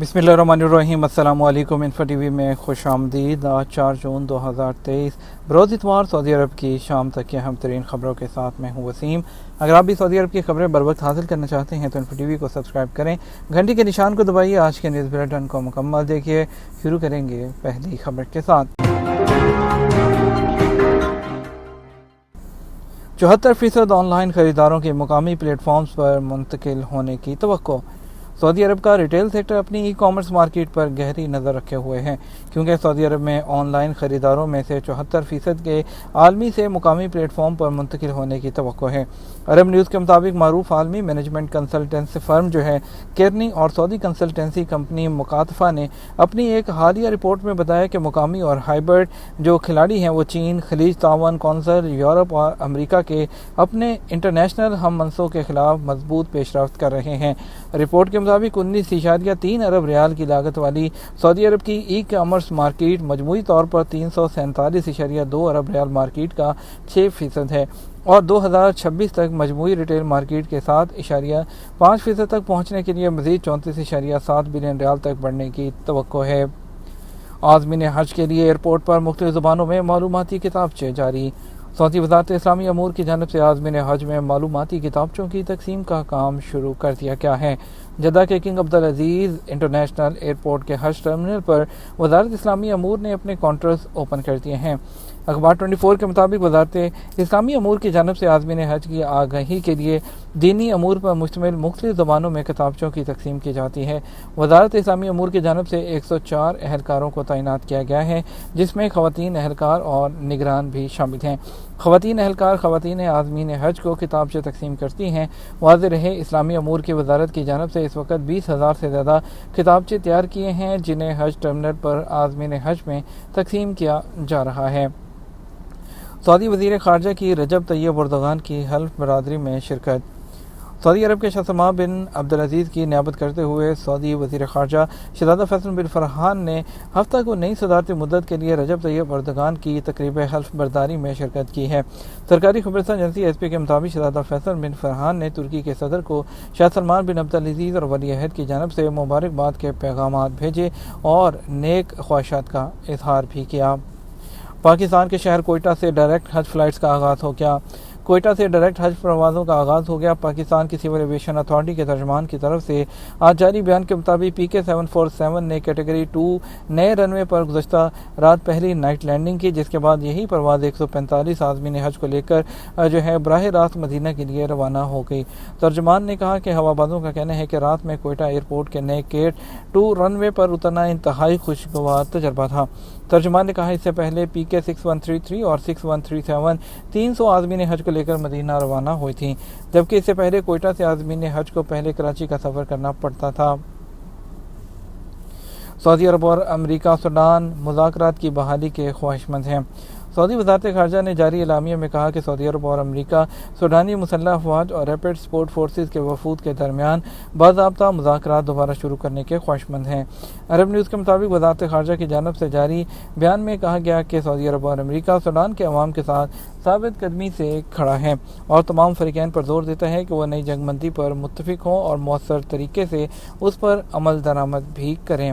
بسم اللہ الرحمن الرحیم۔ السلام علیکم۔ انفو ٹی وی میں خوش آمدید۔ آج 4 جون 2023 بروز اتوار سعودی عرب کی شام تک کی اہم ترین خبروں کے ساتھ میں ہوں وسیم۔ اگر آپ بھی سعودی عرب کی خبریں بر وقت حاصل کرنا چاہتے ہیں تو انفو ٹی وی کو سبسکرائب کریں، گھنٹی کے نشان کو دبائیے، آج کے نیوز بلیٹن کو مکمل دیکھیے۔ شروع کریں گے پہلی خبر کے ساتھ۔ 74% آن لائن خریداروں کے مقامی پلیٹ فارمز پر منتقل ہونے کی توقع۔ سعودی عرب کا ریٹیل سیکٹر اپنی ای کامرس مارکیٹ پر گہری نظر رکھے ہوئے ہیں، کیونکہ سعودی عرب میں آن لائن خریداروں میں سے 74% کے عالمی سے مقامی پلیٹ فارم پر منتقل ہونے کی توقع ہے۔ عرب نیوز کے مطابق معروف عالمی مینجمنٹ کنسلٹنسی فرم جو ہے کیرنی اور سعودی کنسلٹنسی کمپنی مکاتفہ نے اپنی ایک حالیہ رپورٹ میں بتایا کہ مقامی اور ہائبرڈ جو کھلاڑی ہیں وہ چین، خلیج تعاون کونسل، یورپ اور امریکہ کے اپنے انٹرنیشنل ہم منصبوں کے خلاف مضبوط پیش رفت کر رہے ہیں۔ رپورٹ کے مطابق 19.3 ارب ریال کی لاگت والی سعودی عرب کی ای کامرس مارکیٹ مجموعی طور پر 347.2 ارب ریال مارکیٹ کا 6% ہے اور 2026 تک مجموعی ریٹیل مارکیٹ کے 7.5% تک پہنچنے کے لیے مزید 34.7 بلین ریال تک بڑھنے کی توقع ہے۔ عازمین حج کے لیے ایئرپورٹ پر مختلف زبانوں میں معلوماتی کتابچے جاری۔ سعودی وزارت اسلامی امور کی جانب سے عازمین حج میں معلوماتی کتابچوں کی تقسیم کا کام شروع کر دیا گیا ہے۔ جدہ کے کنگ عبدالعزیز انٹرنیشنل ایئرپورٹ کے حج ٹرمینل پر وزارت اسلامی امور نے اپنے کاؤنٹرز اوپن کر دیے ہیں۔ اخبار 24 کے مطابق وزارت اسلامی امور کی جانب سے عازمین حج کی آگاہی کے لیے دینی امور پر مشتمل مختلف زبانوں میں کتابچوں کی تقسیم کی جاتی ہے۔ وزارت اسلامی امور کی جانب سے 104 اہلکاروں کو تعینات کیا گیا ہے، جس میں خواتین اہلکار اور نگران بھی شامل ہیں۔ خواتین اہلکار خواتین عازمین حج کو کتابچے تقسیم کرتی ہیں۔ واضح رہے، اسلامی امور کی وزارت کی جانب سے اس وقت 20,000 سے زیادہ کتابچے تیار کیے ہیں، جنہیں حج ٹرمینل پر عازمین حج میں تقسیم کیا جا رہا ہے۔ سعودی وزیر خارجہ کی رجب طیب اردوغان کی حلف برداری میں شرکت۔ سعودی عرب کے شاہ سلمان بن عبدالعزیز کی نیابت کرتے ہوئے سعودی وزیر خارجہ شہزادہ فیصل بن فرحان نے ہفتہ کو نئی صدارتی مدت کے لیے رجب طیب اردوغان کی تقریب حلف برداری میں شرکت کی ہے۔ سرکاری خبررساں ایجنسی ایس پی کے مطابق شہزادہ فیصل بن فرحان نے ترکی کے صدر کو شاہ سلمان بن عبدالعزیز اور ولی عہد کی جانب سے مبارکباد کے پیغامات بھیجے اور نیک خواہشات کا اظہار بھی کیا۔ پاکستان کے شہر کوئٹہ سے ڈائریکٹ حج فلائٹس کا آغاز ہو گیا۔ کوئٹہ سے ڈائریکٹ حج پروازوں کا آغاز ہو گیا۔ پاکستان کی سول ایویشن اتھارٹی کے ترجمان کی طرف سے آج جاری بیان کے مطابق پی کے 747 نے کیٹیگری 2 نئے رن وے پر گزشتہ رات پہلی نائٹ لینڈنگ کی، جس کے بعد یہی پرواز 145 عازمین حج کو لے کر براہ راست مدینہ کے لیے روانہ ہو گئی۔ ترجمان نے کہا کہ ہوابازوں کا کہنا ہے کہ رات میں کوئٹہ ایئرپورٹ کے نئے گیٹ 2 رن وے پر اترنا انتہائی خوشگوار تجربہ تھا۔ ترجمان نے کہا اس سے پہلے پی کے 6133 اور 6137 300 عازمین حج کو لے کر مدینہ روانہ ہوئی تھیں، جبکہ اس سے پہلے کوئٹہ سے عازمین حج کو پہلے کراچی کا سفر کرنا پڑتا تھا۔ سعودی عرب اور امریکہ سوڈان مذاکرات کی بحالی کے خواہشمند ہیں۔ سعودی وزارت خارجہ نے جاری اعلامیہ میں کہا کہ سعودی عرب اور امریکہ سوڈانی مسلح افواج اور ریپڈ سپورٹ فورسز کے وفود کے درمیان باضابطہ مذاکرات دوبارہ شروع کرنے کے خواہشمند ہیں۔ عرب نیوز کے مطابق وزارت خارجہ کی جانب سے جاری بیان میں کہا گیا کہ سعودی عرب اور امریکہ سوڈان کے عوام کے ساتھ ثابت قدمی سے کھڑا ہے اور تمام فریقین پر زور دیتا ہے کہ وہ نئی جنگ بندی پر متفق ہوں اور مؤثر طریقے سے اس پر عمل درآمد بھی کریں۔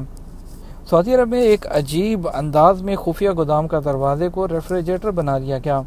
سعودی عرب میں ایک عجیب انداز میں خفیہ گودام کا دروازے کو ریفریجریٹر بنا لیا گیا۔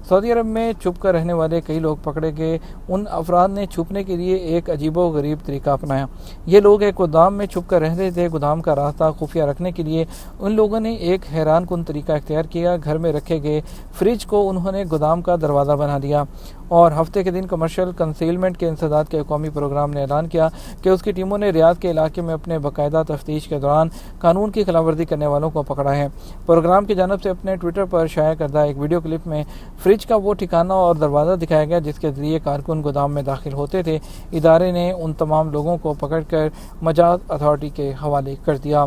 سعودی عرب میں چھپ کر رہنے والے کئی لوگ پکڑے گئے۔ ان افراد نے چھپنے کے لیے ایک عجیب و غریب طریقہ اپنایا۔ یہ لوگ ایک گودام میں چھپ کر رہ رہے تھے۔ گودام کا راستہ خفیہ رکھنے کے لیے ان لوگوں نے ایک حیران کن طریقہ اختیار کیا۔ گھر میں رکھے گئے فریج کو انہوں نے گودام کا دروازہ بنا دیا اور ہفتے کے دن کمرشل کنسیلمنٹ کے انسداد کے قومی پروگرام نے اعلان کیا کہ اس کی ٹیموں نے ریاض کے علاقے میں اپنے باقاعدہ تفتیش کے دوران قانون کی خلاف ورزی کرنے والوں کو پکڑا ہے۔ پروگرام کی جانب سے اپنے ٹویٹر پر شائع کردہ ایک ویڈیو کلپ میں فریج کا وہ ٹھکانہ اور دروازہ دکھایا گیا جس کے ذریعے کارکن گودام میں داخل ہوتے تھے۔ ادارے نے ان تمام لوگوں کو پکڑ کر مجاز اتھارٹی کے حوالے کر دیا۔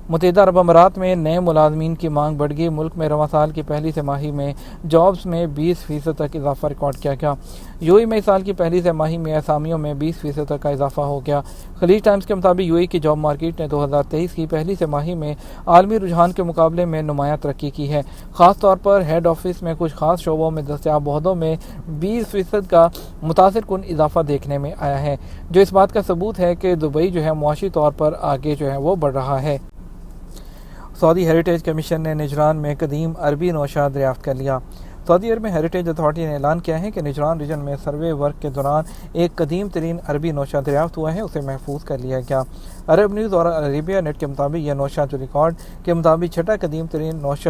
متحدہ عرب امارات میں نئے ملازمین کی مانگ بڑھ گئی۔ ملک میں رواں سال کی پہلی سہ ماہی میں جابز میں 20% تک اضافہ ریکارڈ کیا گیا۔ UAE میں اس سال کی پہلی سہ ماہی میں اسامیوں میں 20% تک کا اضافہ ہو گیا۔ خلیج ٹائمز کے مطابق UAE کی جاب مارکیٹ نے 2023 کی پہلی سہ ماہی میں عالمی رجحان کے مقابلے میں نمایاں ترقی کی ہے۔ خاص طور پر ہیڈ آفس میں کچھ خاص شعبوں میں دستیاب عہدوں میں 20% کا متاثر کن اضافہ دیکھنے میں آیا ہے، جو اس بات کا ثبوت ہے کہ دبئی معاشی طور پر آگے وہ بڑھ رہا ہے۔ سعودی ہیریٹیج کمیشن نے نجران میں قدیم عربی نوشہ دریافت کر لیا۔ سعودی عرب میں ہیریٹیج اتھارٹی نے اعلان کیا ہے کہ نجران ریجن میں سروے ورک کے دوران ایک قدیم ترین عربی نوشہ دریافت ہوا ہے، اسے محفوظ کر لیا گیا۔ عرب نیوز اور عربیہ نیٹ کے مطابق یہ نوشہ جو ریکارڈ کے مطابق چھٹا قدیم ترین نوشہ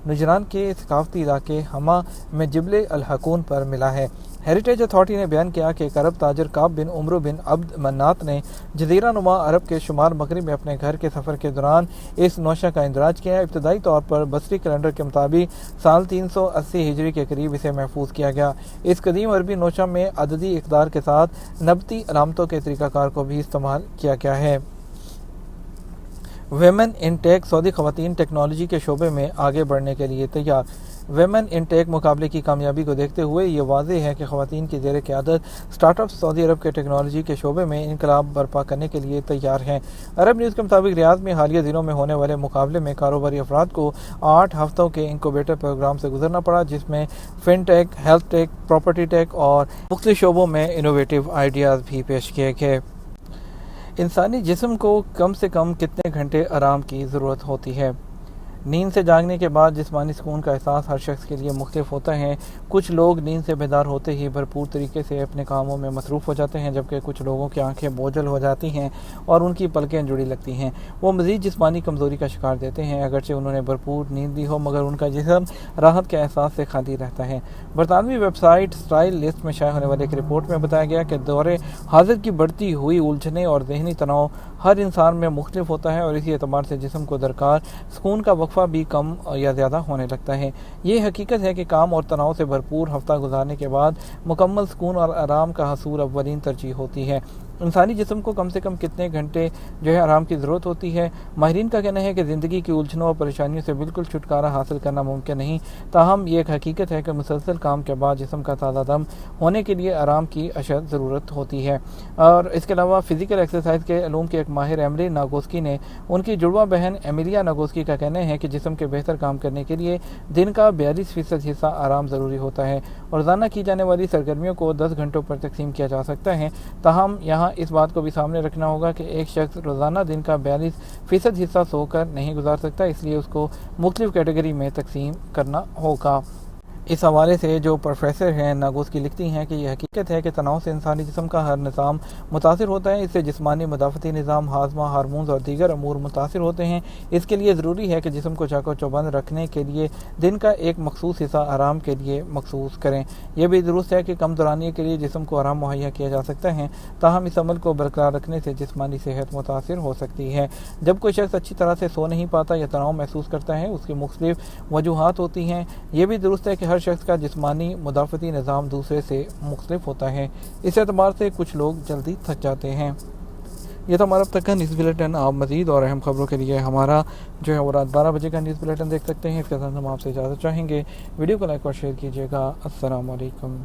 نجران کے ثقافتی علاقے ہما میں جبل الحکون پر ملا ہے۔ ہیریٹیج اتھارٹی نے بیان کیا کہ ایک عرب تاجر کعب بن عمرو بن عبد منات نے جزیرہ نما عرب کے شمال مغرب میں اپنے گھر کے سفر کے دوران اس نوشہ کا اندراج کیا ہے۔ ابتدائی طور پر بصری کیلنڈر کے مطابق سال 380 ہجری کے قریب اسے محفوظ کیا گیا۔ اس قدیم عربی نوشہ میں عددی اقدار کے ساتھ نبتی علامتوں کے طریقہ کار کو بھی استعمال کیا گیا ہے۔ ویمن ان ٹیک، سعودی خواتین ٹیکنالوجی کے شعبے میں آگے بڑھنے کے لیے تیار۔ ویمن ان ٹیک مقابلے کی کامیابی کو دیکھتے ہوئے یہ واضح ہے کہ خواتین کی زیر قیادت سٹارٹ اپس سعودی عرب کے ٹیکنالوجی کے شعبے میں انقلاب برپا کرنے کے لیے تیار ہیں۔ عرب نیوز کے مطابق ریاض میں حالیہ دنوں میں ہونے والے مقابلے میں کاروباری افراد کو 8 ہفتوں کے انکوبیٹر پروگرام سے گزرنا پڑا، جس میں فن ٹیک، ہیلتھ ٹیک، پراپرٹی ٹیک اور مختلف شعبوں میں انوویٹو آئیڈیاز بھی پیش کیے گئے۔ انسانی جسم کو کم سے کم کتنے گھنٹے آرام کی ضرورت ہوتی ہے؟ نیند سے جاگنے کے بعد جسمانی سکون کا احساس ہر شخص کے لیے مختلف ہوتا ہے۔ کچھ لوگ نیند سے بیدار ہوتے ہی بھرپور طریقے سے اپنے کاموں میں مصروف ہو جاتے ہیں، جبکہ کچھ لوگوں کی آنکھیں بوجھل ہو جاتی ہیں اور ان کی پلکیں جڑی لگتی ہیں۔ وہ مزید جسمانی کمزوری کا شکار دیتے ہیں، اگرچہ انہوں نے بھرپور نیند لی ہو، مگر ان کا جسم راحت کے احساس سے خالی رہتا ہے۔ برطانوی ویب سائٹ اسٹائل لسٹ میں شائع ہونے والے ایک رپورٹ میں بتایا گیا کہ دور حاضر کی بڑھتی ہوئی الجھنیں اور ذہنی تناؤ ہر انسان میں مختلف ہوتا ہے، اور اسی اعتبار سے جسم کو درکار سکون کا وقفہ بھی کم یا زیادہ ہونے لگتا ہے۔ یہ حقیقت ہے کہ کام اور تناؤ سے بھرپور ہفتہ گزارنے کے بعد مکمل سکون اور آرام کا حصول اولین ترجیح ہوتی ہے۔ انسانی جسم کو کم سے کم کتنے گھنٹے آرام کی ضرورت ہوتی ہے؟ ماہرین کا کہنا ہے کہ زندگی کی الجھنوں اور پریشانیوں سے بالکل چھٹکارا حاصل کرنا ممکن نہیں، تاہم یہ ایک حقیقت ہے کہ مسلسل کام کے بعد جسم کا تازہ دم ہونے کے لیے آرام کی اشد ضرورت ہوتی ہے۔ اور اس کے علاوہ فزیکل ایکسرسائز کے علوم کے ایک ماہر ایملی ناگوسکی نے ان کی جڑواں بہن ایمیلیا ناگوسکی کا کہنا ہے کہ جسم کے بہتر کام کرنے کے لیے دن کا 42% حصہ آرام ضروری ہوتا ہے۔ روزانہ کی جانے والی سرگرمیوں کو 10 گھنٹوں پر تقسیم کیا جا سکتا ہے، تاہم یہاں اس بات کو بھی سامنے رکھنا ہوگا کہ ایک شخص روزانہ دن کا 42% حصہ سو کر نہیں گزار سکتا، اس لیے اس کو مختلف کیٹیگری میں تقسیم کرنا ہوگا۔ اس حوالے سے جو پروفیسر ہیں ناگوسکی لکھتی ہیں کہ یہ حقیقت ہے کہ تناؤ سے انسانی جسم کا ہر نظام متاثر ہوتا ہے، اس سے جسمانی مدافعتی نظام، ہاضمہ، ہارمونز اور دیگر امور متاثر ہوتے ہیں۔ اس کے لیے ضروری ہے کہ جسم کو چاق و چوبند رکھنے کے لیے دن کا ایک مخصوص حصہ آرام کے لیے مخصوص کریں۔ یہ بھی درست ہے کہ کم دورانیے کے لیے جسم کو آرام مہیا کیا جا سکتا ہے، تاہم اس عمل کو برقرار رکھنے سے جسمانی صحت متاثر ہو سکتی ہے۔ جب کوئی شخص اچھی طرح سے سو نہیں پاتا یا تناؤ محسوس کرتا ہے، اس کی مختلف وجوہات ہوتی ہیں۔ یہ بھی درست ہے کہ ہر شخص کا جسمانی مدافعتی نظام دوسرے سے مختلف ہوتا ہے، اس اعتبار سے کچھ لوگ جلدی تھک جاتے ہیں۔ یہ تو ہمارا اب تک کا نیوز بلیٹن۔ آپ مزید اور اہم خبروں کے لیے ہمارا وہ رات 12 بجے کا نیوز بلیٹن دیکھ سکتے ہیں۔ اس کے ساتھ ہم آپ سے اجازت چاہیں گے۔ ویڈیو کو لائک اور شیئر کیجیے گا۔ السلام علیکم۔